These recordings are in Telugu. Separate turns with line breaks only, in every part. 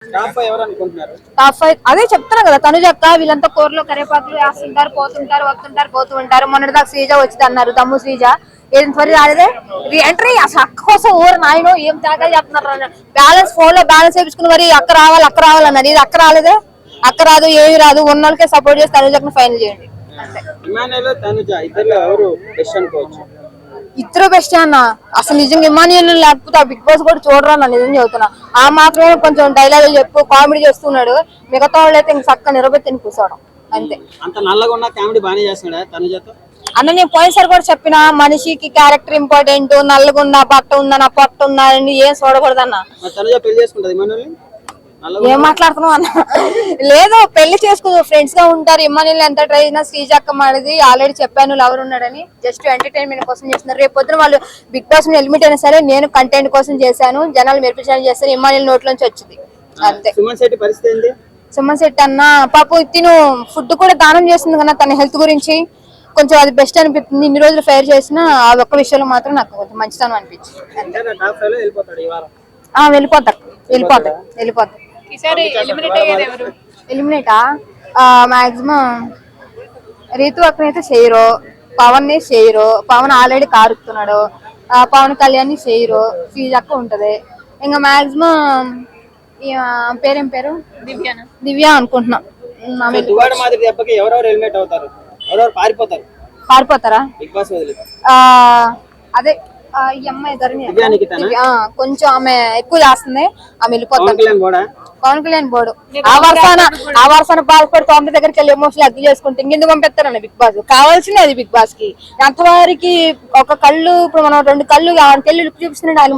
టాప్ 5 అదే చెప్తున్నా కదా, తనుజక్క వీళ్ళంతా కూరలో కరేపాకులు వేస్తుంటారు, పోతూ ఉంటారు. మొన్నటి దాకా శ్రీజ వచ్చింది అన్నారు, దమ్ము శ్రీజ ఏం త్వర రాలేదే ఎంట్రీ. అసలు అక్క కోసం ఊరు నాయన ఏం తాగా చెప్తున్నారు. బ్యాలెన్స్ ఫోన్ లో బ్యాలెన్స్ వేయించుకుని మరి అక్క రావాలన్నారు. ఇది అక్క రాలేదే, అక్క రాదు ఏమి రాదు. ఉన్న వాళ్ళకే సపోర్ట్ చేసి తనుజక్కను ఫైనల్ చేయండి. ఇద్దరు బెస్ట్ అన్న. అసలు నిజంగా ఇమానియల్ లేకపోతే ఆ బిగ్ బాస్ కూడా చూడరా అన్న, నిజం చెబుతున్నా. ఆ మాత్రమే కొంచెం డైలాగులు చెప్పు కామెడీ చేస్తున్నాడు. మిగతా వాళ్ళు అయితే ఇంక చక్క నిలబెట్టి కూర్చోవడం అంతే. అన్న నేను పోయినసారి కూడా చెప్పిన, మనిషికి క్యారెక్టర్ ఇంపార్టెంట్. నల్లగుందా బట్ట ఉందా నా పొట్ట ఉందా అని ఏం చూడకూడదు అన్న. ఏం మాట్లాడుతున్నావు అన్న? లేదు, పెళ్లి చేసుకుని ఫ్రెండ్స్ గా ఉంటారు. ఇమ్మానిల్ ఎంత ట్రై అయినా శ్రీజక్క మాది ఆల్రెడీ చెప్పాను లవర్ ఉన్నాడని. జస్ట్ ఎంటర్టైన్మెంట్ కోసం చేస్తున్నారు. రేపు పొద్దున వాళ్ళు బిగ్ బాస్ ఎలిమినేట్ అయినా సరే నేను కంటెంట్ కోసం చేశాను, జనాలు మెరిపించాలని చేస్తాను. ఇమ్మానిల్ నోట్లోంచి వచ్చింది అంతే. సుమన్ శెట్టి అన్న పాపం తిను ఫుడ్ కూడా దానం చేస్తుంది కదా తన హెల్త్ గురించి. కొంచెం అది బెస్ట్ అనిపిస్తుంది. ఇన్ని రోజులు ఫైర్ చేసిన ఆ ఒక్క విషయంలో మాత్రం నాకు కొంచెం మంచితనం అనిపించింది. వెళ్ళిపోతారు. ఎలిమినేటా మాక్సిమం రీతు అక్కనైతే చేయరు, పవన్ ని చేయరు. పవన్ ఆల్రెడీ కారుతున్నాడు. పవన్ కళ్యాణ్ ని చేయరు. శ్రీజక్క ఉంటది. ఇంకా మాక్సిమం పేరేం పేరు దివ్య అనుకుంటున్నా. పారిపోతారా? అదే ఈ అమ్మాయి కొంచెం ఆమె ఎక్కువ చేస్తుంది. ఆమె వెళ్ళిపోతారు. పవన్ కళ్యాణ్ బోర్డు ఆ వర్షాన్ని బాధపడి తొమ్మిది దగ్గరికి వెళ్ళి ఎమోషనల్ అగ్గి చేసుకుంటే ఇంకెందుకు పంపిస్తారన్న బిగ్ బాస్. కావాల్సింది అది బిగ్ బాస్ కి. అంతవారికి ఒక కళ్ళు, ఇప్పుడు మనం 2 కళ్ళు తెల్లి లుక్ చూపిస్తున్నాడు. ఆయన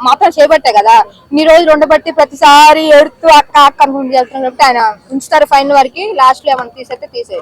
మాత్రం చేపట్టే కదా ఈ రోజు 2 బట్టి ప్రతిసారి ఎడుతూ అక్క అక్క అనుకుంటూ చేస్తున్నాడు. కాబట్టి ఆయన ఉంచుతారు ఫైనల్ వరకు. లాస్ట్ లో ఏమన్నా తీసేస్తే తీసేది.